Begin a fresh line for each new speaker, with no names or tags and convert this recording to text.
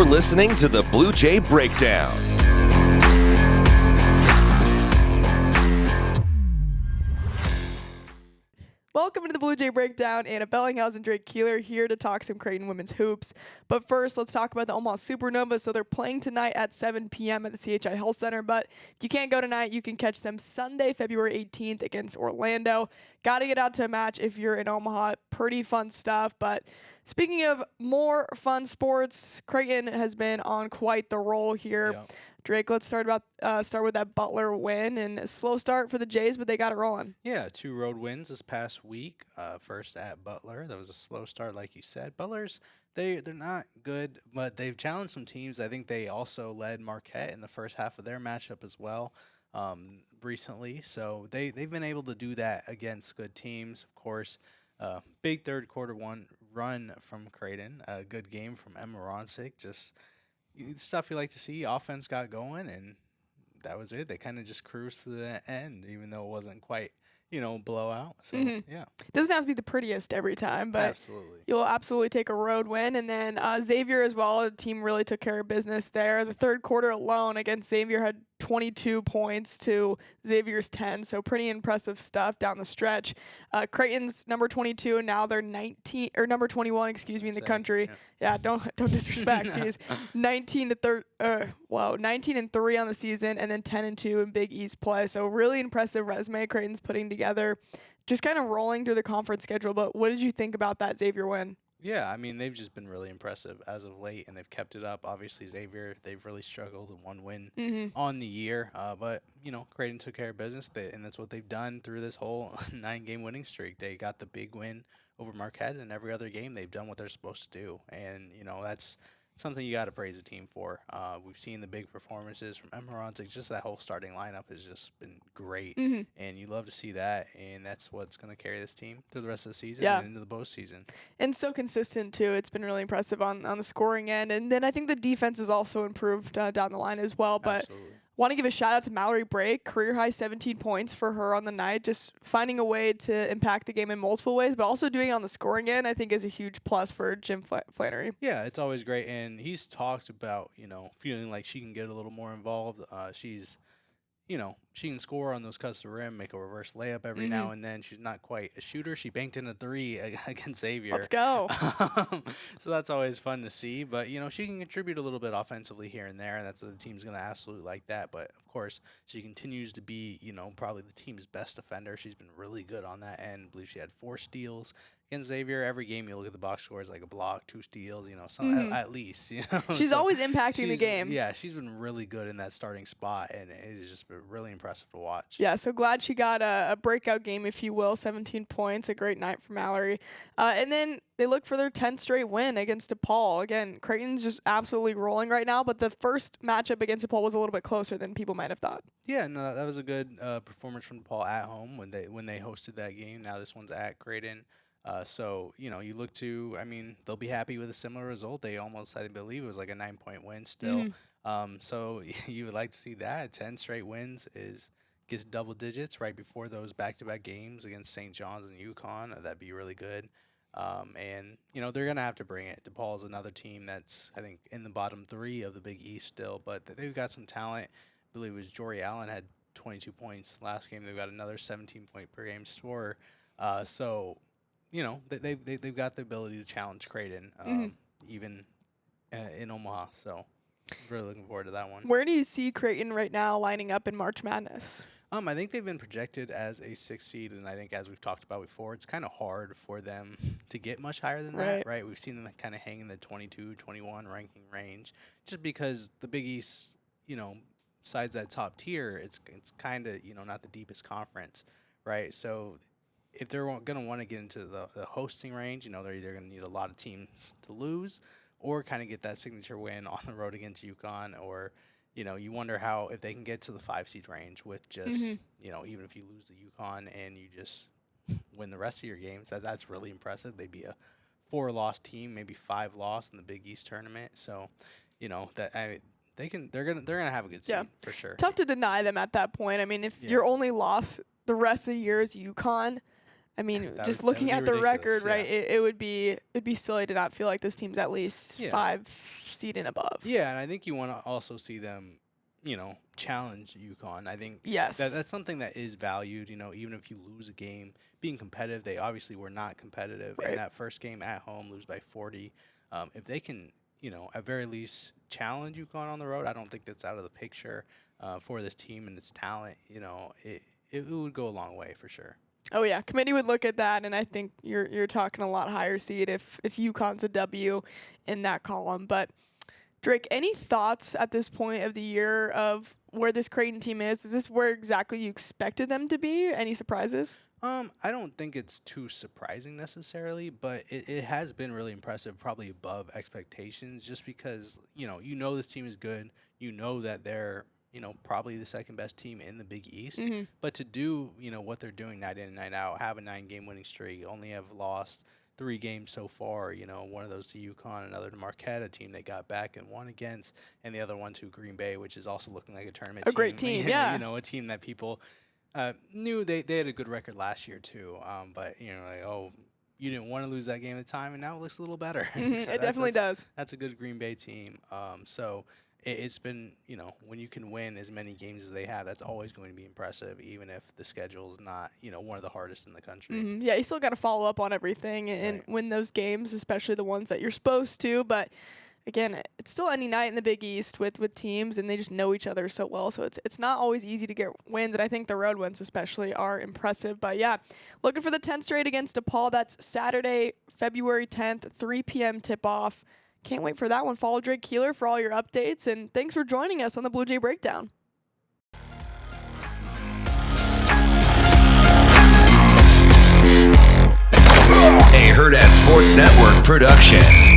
listening to the Blue Jay Breakdown.
Welcome to the Blue Jay Breakdown and a Bellinghausen and Drake Keeler here to talk some Creighton women's hoops. But first, let's talk about the Omaha Supernova. So they're playing tonight at 7 p.m. at the CHI Health Center. But if you can't go tonight, you can catch them Sunday, February 18th against Orlando. Got to get out to a match if you're in Omaha. Pretty fun stuff. But speaking of more fun sports, Creighton has been on quite the roll here. Yep. Drake, let's start with that Butler win, and a slow start for the Jays, but they got it rolling.
Yeah, 2 road wins this past week. First at Butler, that was a slow start, like you said. Butler's they're not good, but they've challenged some teams. I think they also led Marquette in the first half of their matchup as well recently. So they've been able to do that against good teams. Of course, big third quarter run from Creighton, a good game from Emma Ronsick, just stuff you like to see. Offense got going, and that was it. They kind of just cruised to the end, even though it wasn't quite, blowout. So, yeah.
It doesn't have to be the prettiest every time, but
absolutely.
You'll absolutely take a road win. And then Xavier as well, the team really took care of business there. The third quarter alone against Xavier had 22 points to Xavier's 10, so pretty impressive stuff down the stretch. Creighton's number 22, and now they're number 21, in the country. Yeah, don't disrespect. Jeez, 19 and 3 on the season, and then 10 and 2 in Big East play. So really impressive resume Creighton's putting together. Just kind of rolling through the conference schedule. But what did you think about that Xavier win?
Yeah, I mean, they've just been really impressive as of late, and they've kept it up. Obviously, Xavier, they've really struggled in one win on the year. But, Creighton took care of business, and that's what they've done through this whole 9-game winning streak. They got the big win over Marquette, and every other game they've done what they're supposed to do. And, that's something you got to praise the team for. We've seen the big performances from Emma Ronsick. Just that whole starting lineup has just been great, and you love to see that, and that's what's going to carry this team through the rest of the season and into the postseason.
And so consistent, too. It's been really impressive on the scoring end, and then I think the defense has also improved down the line as well. But
Absolutely.
Want to give a shout out to Mallory Brake, career high 17 points for her on the night, just finding a way to impact the game in multiple ways, but also doing it on the scoring end, I think is a huge plus for Jim Flannery.
Yeah, it's always great. And he's talked about, feeling like she can get a little more involved. She can score on those cuts to the rim, make a reverse layup every now and then. She's not quite a shooter. She banked in a 3 against Xavier.
Let's go.
So that's always fun to see. But, she can contribute a little bit offensively here and there, and that's the team's going to absolutely like that. But, of course, she continues to be, probably the team's best defender. She's been really good on that end. I believe she had 4 steals against Xavier. Every game you look at the box scores, like a block, 2 steals, at least.
She's always impacting the game.
Yeah, she's been really good in that starting spot, and it has just been really impressive to watch.
Yeah, so glad she got a breakout game, if you will, 17 points, a great night for Mallory. And then they look for their 10th straight win against DePaul. Again, Creighton's just absolutely rolling right now, but the first matchup against DePaul was a little bit closer than people might have thought.
Yeah, no, that was a good performance from DePaul at home when they hosted that game. Now this one's at Creighton. So, you look to, they'll be happy with a similar result. They almost, I believe it was like a 9-point win still. So you would like to see that. 10 straight wins gets double digits right before those back-to-back games against St. John's and UConn. That'd be really good. And, they're going to have to bring it. DePaul is another team that's, I think, in the bottom 3 of the Big East still, but they've got some talent. I believe it was Jory Allen had 22 points last game. They've got another 17-point per game scorer. They've got the ability to challenge Creighton, even in Omaha. So, really looking forward to that one.
Where do you see Creighton right now lining up in March Madness?
I think they've been projected as a 6th seed, and I think as we've talked about before, it's kind of hard for them to get much higher than that, right? We've seen them kind of hang in the 22, 21 ranking range, just because the Big East, besides that top tier, it's kind of, not the deepest conference, right? So if they're going to want to get into the hosting range, they're either going to need a lot of teams to lose or kind of get that signature win on the road against UConn, or, you wonder how if they can get to the 5-seed range with just, even if you lose to UConn and you just win the rest of your games, that's really impressive. They'd be a 4-loss team, maybe 5-loss in the Big East tournament. So, they're gonna have a good seed for sure.
Tough to deny them at that point. If your only loss the rest of the year is UConn, I mean,
That
just
would
looking
be
at the
ridiculous,
record, right? It'd be silly to not feel like this team's at least
Yeah.
5 seed and above.
Yeah, and I think you want to also see them, challenge UConn. I think
Yes.
that's something that is valued. Even if you lose a game, being competitive. They obviously were not competitive
Right.
in that first game at home, lose by 40. If they can, at very least challenge UConn on the road, I don't think that's out of the picture for this team and its talent. It would go a long way for sure.
Oh yeah, committee would look at that, and I think you're talking a lot higher seed if UConn's a W in that column. But Drake, any thoughts at this point of the year of where this Creighton team is? Is this where exactly you expected them to be? Any surprises?
I don't think it's too surprising necessarily, but it has been really impressive, probably above expectations, just because, this team is good. You know that they're, probably the second best team in the Big East.
Mm-hmm.
But to do, what they're doing night in and night out, have a 9-game winning streak, only have lost 3 games so far, one of those to UConn, another to Marquette, a team they got back and won against, and the other one to Green Bay, which is also looking like a tournament team.
A great team, yeah.
A team that people knew they had a good record last year too, but you didn't want to lose that game at the time, and now it looks a little better.
Mm-hmm.
So
it definitely does.
That's a good Green Bay team. So it's been, when you can win as many games as they have, that's always going to be impressive, even if the schedule is not, one of the hardest in the country.
Mm-hmm. Yeah, you still got to follow up on everything and
Right.
win those games, especially the ones that you're supposed to. But again, it's still any night in the Big East with teams, and they just know each other so well. So it's not always easy to get wins, and I think the road wins especially are impressive. But yeah, looking for the 10th straight against DePaul. That's Saturday, February 10th, 3 p.m. tip-off. Can't wait for that one. Follow Drake Keeler for all your updates, and thanks for joining us on the Blue Jay Breakdown.
A Hurrdat Sports Network production.